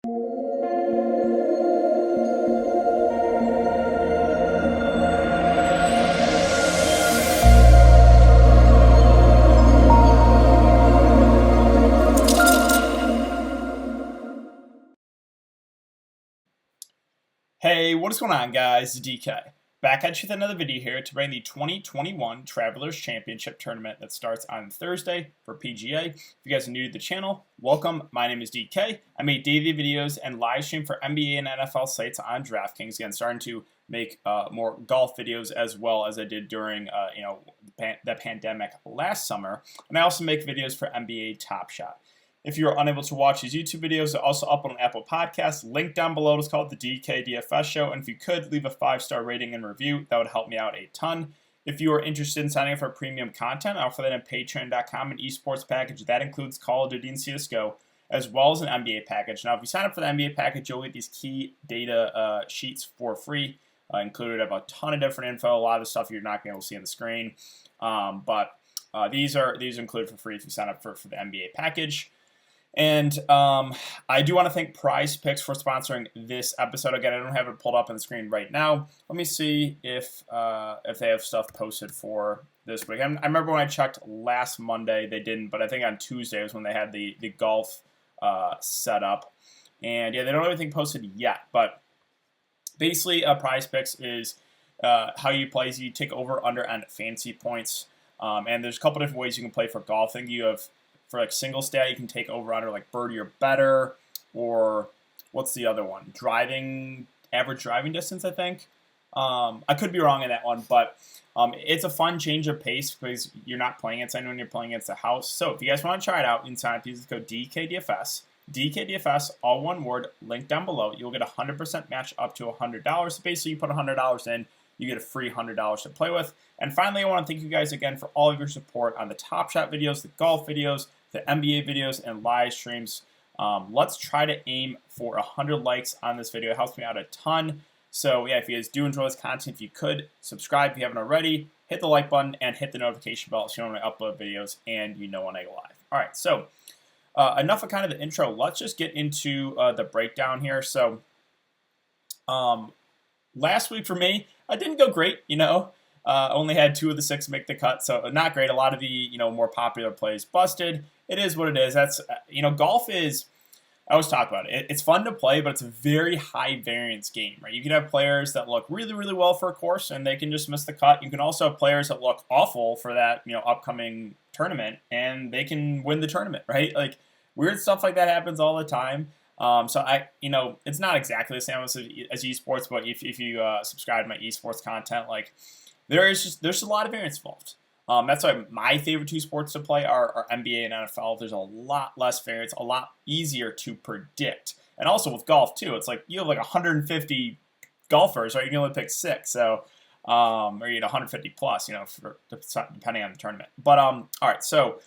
Hey, what is going on, guys? It's DK. Back at you with another video here to bring the 2021 Travelers Championship Tournament that starts on Thursday for PGA. If you guys are new to the channel, welcome. My name is DK. I make daily videos and live stream for NBA and NFL sites on Draftkings. Again, starting to make more golf videos as well as I did during the pandemic last summer. And I also make videos for NBA Top Shot. If you are unable to watch these YouTube videos, they're also up on Apple Podcasts. Link down below is called the DKDFS Show. And if you could, leave a 5-star rating and review. That would help me out a ton. If you are interested in signing up for premium content, I offer that on Patreon.com, an esports package. That includes Call of Duty and CSGO, as well as an NBA package. Now, if you sign up for the NBA package, you'll get these key data sheets for free. Included have a ton of different info, a lot of the stuff you're not going to be able to see on the screen. These are included for free if you sign up for the NBA package. And I do want to thank Prize Picks for sponsoring this episode. Again, I don't have it pulled up on the screen right now. Let me see if they have stuff posted for this week. I remember when I checked last Monday, they didn't, but I think on Tuesday was when they had the golf set up. And yeah, they don't have anything posted yet, but basically Prize Picks is how you play. So you take over, under, and fantasy points. And there's a couple different ways you can play for golf. I think you have, for like single stat, you can take over under like birdie or better, or what's the other one? Average driving distance, I think. I could be wrong on that one, but it's a fun change of pace because you're not playing against anyone, you're playing against the house. So if you guys want to try it out, you can sign up, use the code DKDFS. DKDFS, all one word, link down below. You'll get a 100% match up to $100. So basically, you put $100 in, you get a free $100 to play with. And finally, I want to thank you guys again for all of your support on the Top Shot videos, the golf videos, the NBA videos, and live streams. Let's try to aim for 100 likes on this video. It helps me out a ton. So yeah, if you guys do enjoy this content, if you could, subscribe if you haven't already, hit the like button, and hit the notification bell so you know when I upload videos and you know when I go live. All right, so enough of kind of the intro. Let's just get into the breakdown here. So last week for me, I didn't go great, only had 2 of the 6 make the cut, so not great. A lot of the more popular plays busted. It is what it is. That's golf is. I always talk about it. It's fun to play, but it's a very high variance game, right? You can have players that look really, really well for a course, and they can just miss the cut. You can also have players that look awful for that upcoming tournament, and they can win the tournament, right? Like weird stuff like that happens all the time. So it's not exactly the same as esports, but if you subscribe to my esports content, like there's a lot of variance involved. That's why my favorite 2 sports to play are NBA and NFL. There's a lot less variance, a lot easier to predict. And also with golf too, it's like you have like 150 golfers, right? You can only pick 6, so or 150 plus, depending on the tournament. But all right, so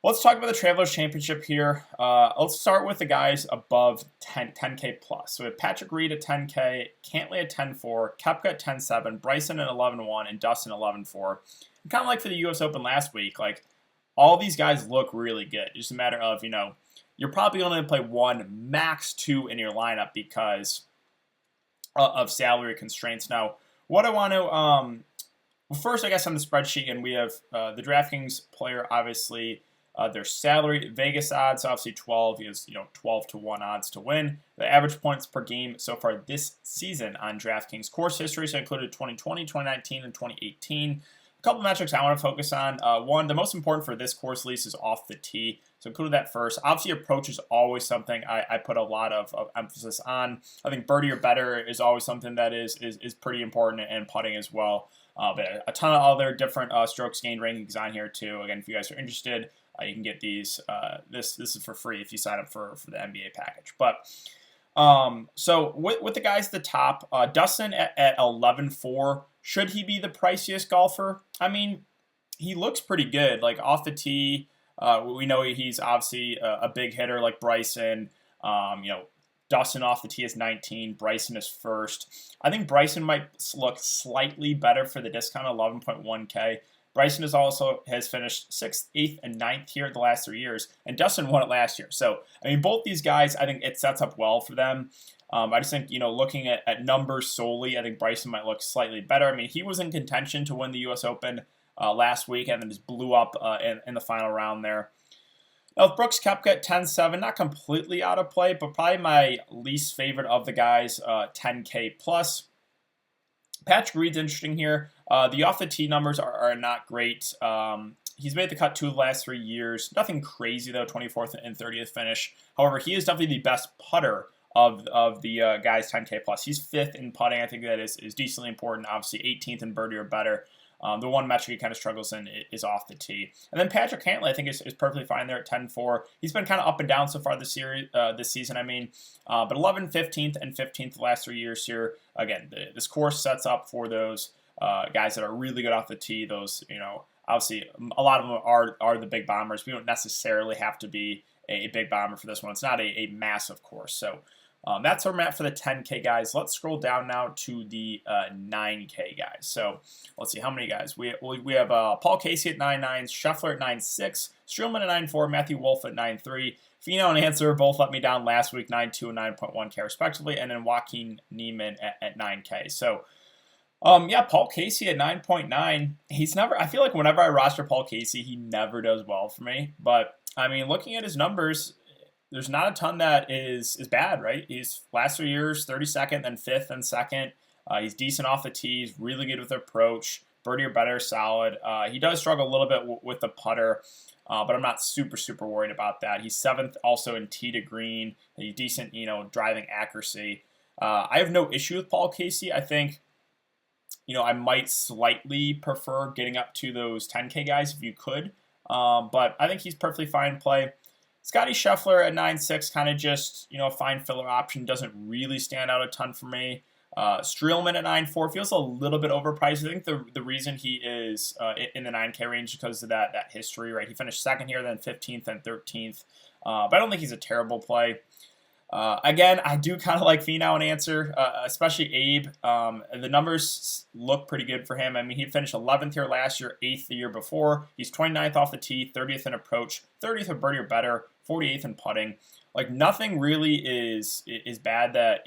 let's talk about the Travelers Championship here. Let's start with the guys above 10K plus. So we have Patrick Reed at 10K, Cantlay at 10.4, Koepka at 10.7, Bryson at 11.1, and Dustin at 11.4. Kind of like for the U.S. Open last week, like all these guys look really good. It's just a matter of, you're probably only going to play 1, max 2 in your lineup because of salary constraints. Now, what I want to, first, I guess on the spreadsheet, and we have the DraftKings player, obviously, their salary, Vegas odds, obviously 12 is 12 to 1 odds to win. The average points per game so far this season on DraftKings course history, so included 2020, 2019, and 2018. A couple metrics I want to focus on. One, the most important for this course lease is off the tee, so include that first. Obviously, approach is always something I put a lot of emphasis on. I think birdie or better is always something that is pretty important, and putting as well. But a ton of other different strokes gained rankings on here too. Again, if you guys are interested, you can get these. This is for free if you sign up for the NBA package. But so with the guys at the top, Dustin at 11.4. Should he be the priciest golfer? I mean, he looks pretty good. Like off the tee, we know he's obviously a big hitter like Bryson. Dustin off the tee is 19. Bryson is first. I think Bryson might look slightly better for the discount, 11.1K. Bryson has finished 6th, 8th, and 9th here the last 3 years, and Dustin won it last year. So, I mean, both these guys, I think it sets up well for them. I just think, looking at numbers solely, I think Bryson might look slightly better. I mean, he was in contention to win the U.S. Open last week and then just blew up in the final round there. Now, with Brooks Koepka at 10-7, not completely out of play, but probably my least favorite of the guys, 10K plus. Patrick Reed's interesting here. The off-the-tee numbers are not great. He's made the cut 2 of the last 3 years. Nothing crazy, though, 24th and 30th finish. However, he is definitely the best putter of the guys 10K plus. He's 5th in putting. I think that is decently important. Obviously, 18th in birdie or better. The one metric he kind of struggles in is off the tee. And then Patrick Cantlay, I think, is perfectly fine there at 10-4. He's been kind of up and down so far this season, but 11th, 15th, and 15th the last 3 years here. Again, this course sets up for those guys that are really good off the tee. Those, obviously, a lot of them are the big bombers. We don't necessarily have to be a big bomber for this one. It's not a massive course. So that's where I'm at for the 10K guys. Let's scroll down now to the 9K guys. So let's see how many guys. We have Paul Casey at 9.9, Scheffler at 9.6, Streelman at 9.4, Matthew Wolff at 9.3. Finau and Answer both let me down last week, 9.2 and 9.1K respectively, and then Joaquin Niemann at 9K. So Paul Casey at 9.9. He's never. I feel like whenever I roster Paul Casey, he never does well for me. But I mean, looking at his numbers, there's not a ton that is bad, right? He's last 3 years, 32nd, then 5th and 2nd. He's decent off the tee. He's really good with approach. Birdie or better, solid. He does struggle a little bit with the putter, but I'm not super worried about that. He's 7th also in tee to green. He's decent, driving accuracy. I have no issue with Paul Casey. I think, I might slightly prefer getting up to those 10K guys if you could, but I think he's perfectly fine play. Scotty Scheffler at 9.6, kind of just, a fine filler option. Doesn't really stand out a ton for me. Streelman at 9.4 feels a little bit overpriced. I think the reason he is in the 9K range is because of that history, right? He finished 2nd here, then 15th and 13th. But I don't think he's a terrible play. Again, I do kind of like Finau and Answer, especially Abe. The numbers look pretty good for him. I mean, he finished 11th here last year, 8th the year before. He's 29th off the tee, 30th in approach, 30th in birdie or better, 48th in putting. Like, nothing really is bad that,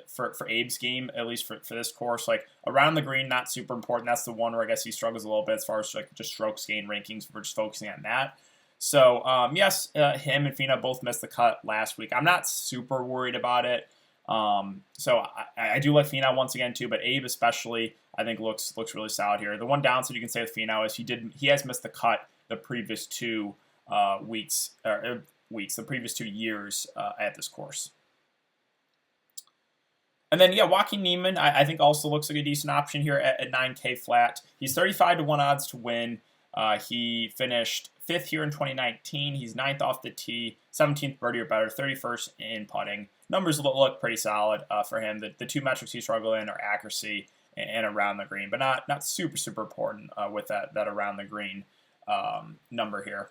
for Abe's game, at least for this course. Like, around the green, not super important. That's the one where I guess he struggles a little bit as far as like just strokes gain rankings. We're just focusing on that. So, yes, him and Finau both missed the cut last week. I'm not super worried about it. So I do like Finau once again too, but Abe especially I think looks really solid here. The one downside you can say with Finau is he has missed the cut the previous 2 the previous 2 years at this course. And then, Joaquin Niemann, I think also looks like a decent option here at 9K flat. He's 35-1 odds to win. He finished 5th here in 2019. He's 9th off the tee, 17th birdie or better, 31st in putting. Numbers look pretty solid for him. The 2 metrics he struggled in are accuracy and around the green, but not super important with that around the green number here.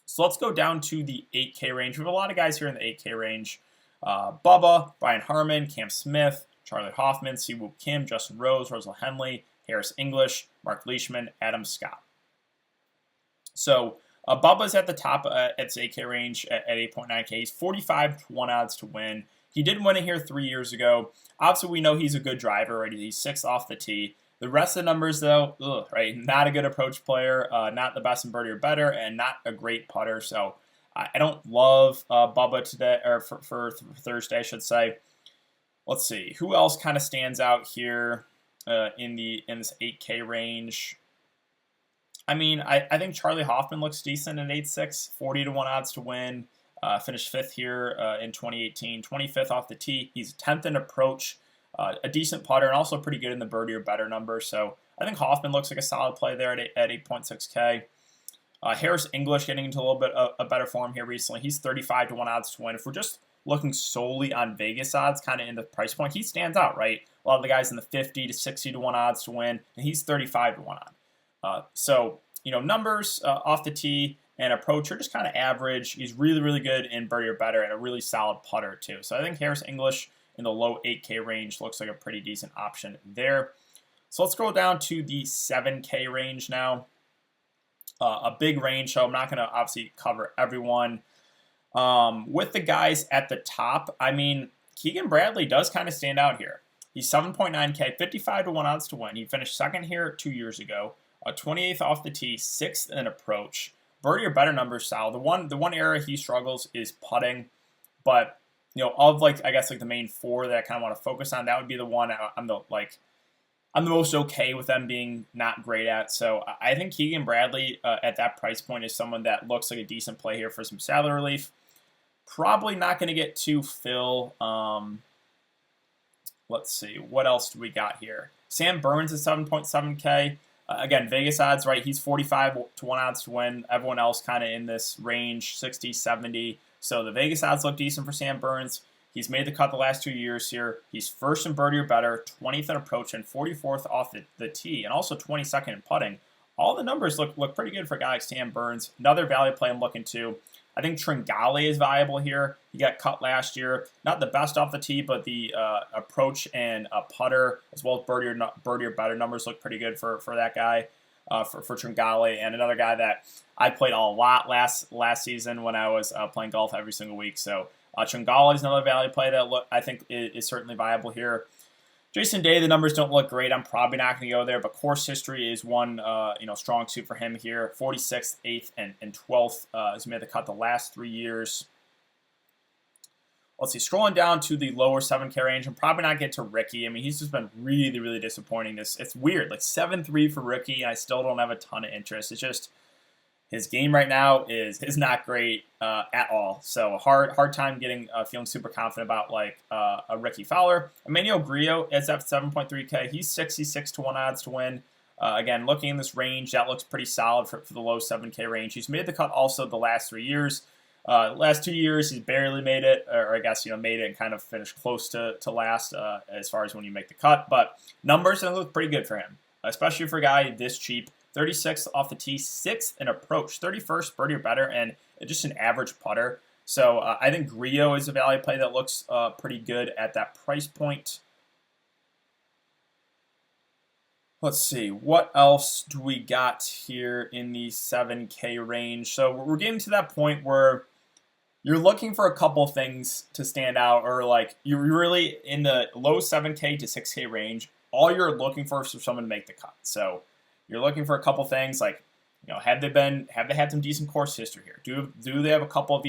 So let's go down to the 8K range. We have a lot of guys here in the 8K range. Bubba, Brian Harman, Cam Smith, Charlie Hoffman, Siwoo Kim, Justin Rose, Rosal Henley, Harris English, Mark Leishman, Adam Scott. So Bubba's at the top at his 8K range at 8.9K. He's 45-1 odds to win. He did win it here 3 years ago. Obviously, we know he's a good driver, right? He's 6th off the tee. The rest of the numbers, though, right? Not a good approach player, not the best in birdie or better, and not a great putter. So I don't love Bubba today, or for Thursday, I should say. Let's see who else kind of stands out here in this 8K range. I mean, I think Charlie Hoffman looks decent at 8.6, 40-1 odds to win. Finished 5th here in 2018, 25th off the tee. He's 10th in approach, a decent putter, and also pretty good in the birdie or better number. So I think Hoffman looks like a solid play there at 8.6K. Harris English getting into a little bit of a better form here recently. He's 35-1 odds to win. If we're just looking solely on Vegas odds, kind of in the price point, he stands out, right? A lot of the guys in the 50 to 60-1 odds to win, and he's 35-1 on. So, numbers off the tee and approach are just kind of average. He's really good in birdie or better and a really solid putter too. So I think Harris English in the low 8K range looks like a pretty decent option there. So let's scroll down to the 7K range now. A big range, so I'm not going to obviously cover everyone. With the guys at the top, I mean, Keegan Bradley does kind of stand out here. He's 7.9K, 55 to 1 odds to win. He finished second here 2 years ago. 28th off the tee, 6th in approach. Birdie or better numbers solid. The one area he struggles is putting, but you know, of like I guess like the main four that I kind of want to focus on, that would be the one I'm the most okay with them being not great at. So I think Keegan Bradley at that price point is someone that looks like a decent play here for some salary relief. Probably not going to get to Phil. Let's see. What else do we got here? Sam Burns is 7.7K. Again, Vegas odds, right? He's 45 to 1 odds to win. Everyone else kind of in this range, 60, 70. So the Vegas odds look decent for Sam Burns. He's made the cut the last 2 years here. He's first in birdie or better, 20th in approach, and 44th off the tee, and also 22nd in putting. All the numbers look pretty good for a guy like Sam Burns. Another value play I'm looking to. I think Tringale is viable here. He got cut last year. Not the best off the tee, but the approach and a putter, as well as birdie or better numbers look pretty good for that guy, for Tringale. And another guy that I played a lot last season when I was playing golf every single week. So Tringale is another value play that I think is certainly viable here. Jason Day, the numbers don't look great. I'm probably not going to go there, but course history is one strong suit for him here. 46th, 8th, and 12th has made the cut the last 3 years. Let's see, scrolling down to the lower 7K range, I'm probably not getting to Ricky. I mean, he's just been really, really disappointing. It's weird, like 7-3 for Ricky, and I still don't have a ton of interest. It's just his game right now is not great at all. So hard time feeling super confident about like a Ricky Fowler. Emmanuel Grillo is at 7.3K. He's 66 to 1 odds to win. Again, looking in this range, that looks pretty solid for the low 7K range. He's made the cut also the last 3 years. Last 2 years, he's barely made it, or I guess made it and kind of finished close to last as far as when you make the cut. But numbers look pretty good for him, especially for a guy this cheap. 36th off the tee, 6th in approach, 31st birdie or better, and just an average putter. So I think Grillo is a value play that looks pretty good at that price point. Let's see, what else do we got here in the 7K range? So we're getting to that point where you're looking for a couple things to stand out, or like you're really in the low 7K to 6K range. All you're looking for is for someone to make the cut. So you're looking for a couple things like, have they had some decent course history here? Do they have a couple of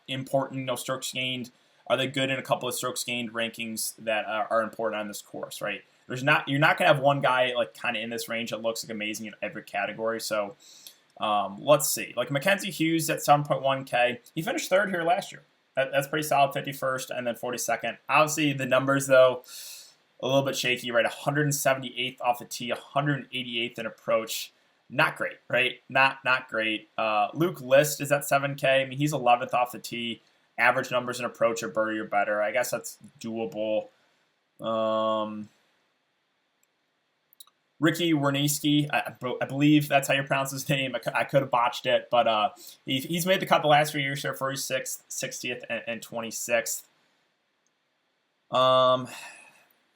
important, strokes gained? Are they good in a couple of strokes gained rankings that are important on this course, right? You're not going to have one guy like kind of in this range that looks like amazing in every category. So let's see. Like Mackenzie Hughes at 7.1K. He finished third here last year. That's pretty solid, 51st and then 42nd. Obviously, the numbers, though, a little bit shaky, right? 178th off the tee, 188th in approach. Not great, right? Not great. Luke List is at 7K. I mean, he's 11th off the tee. Average numbers in approach are birdie or better. I guess that's doable. Ricky Werniewski, I believe that's how you pronounce his name. I could have botched it, but he's made the cut the last 3 years here, 46th, 60th, and 26th.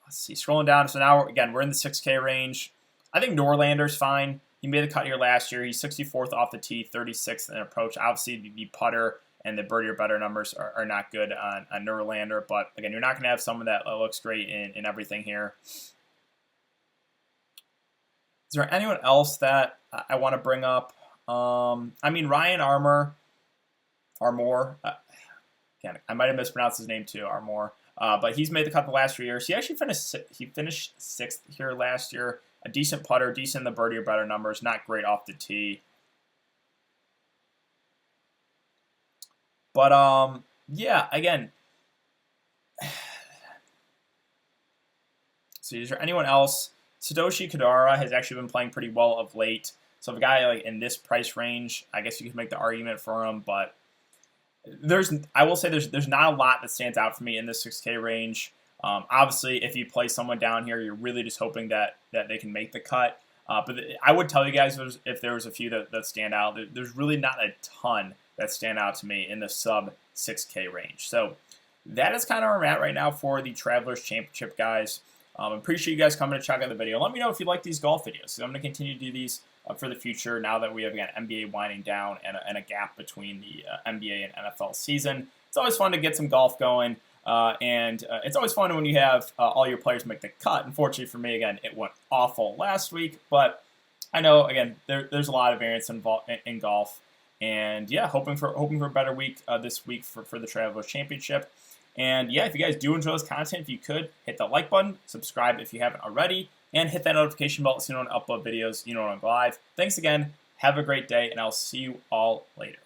Let's see, scrolling down, so now, again, we're in the 6K range. I think Norlander's fine. He made the cut here last year. He's 64th off the tee, 36th in approach. Obviously, the putter and the birdie or better numbers are not good on Norlander, but again, you're not going to have someone that looks great in everything here. Is there anyone else that I want to bring up? I mean, Ryan Armour, again, I might have mispronounced his name too, Armour. But he's made the cut the last 3 years. He actually finished 6th here last year. A decent putter, decent in the birdie or better numbers. Not great off the tee. But yeah, again. So is there anyone else? Satoshi Kodara has actually been playing pretty well of late. So if a guy like in this price range, I guess you could make the argument for him, but I will say there's not a lot that stands out for me in the 6K range. Obviously, if you play someone down here, you're really just hoping that they can make the cut. But I would tell you guys if there was a few that stand out. There's really not a ton that stand out to me in the sub 6K range. So that is kind of where I'm at right now for the Travelers Championship, guys. Appreciate you guys coming to check out the video. Let me know if you like these golf videos. So I'm going to continue to do these for the future now that we have, again, NBA winding down and a gap between the NBA and NFL season. It's always fun to get some golf going, and it's always fun when you have all your players make the cut. Unfortunately for me, again, it went awful last week, but I know, again, there's a lot of variance in golf, and yeah, hoping for a better week this week for the Travelers Championship. And yeah, if you guys do enjoy this content, if you could, hit the like button, subscribe if you haven't already, and hit that notification bell so you know when I upload videos, you know when I'm live. Thanks again, have a great day, and I'll see you all later.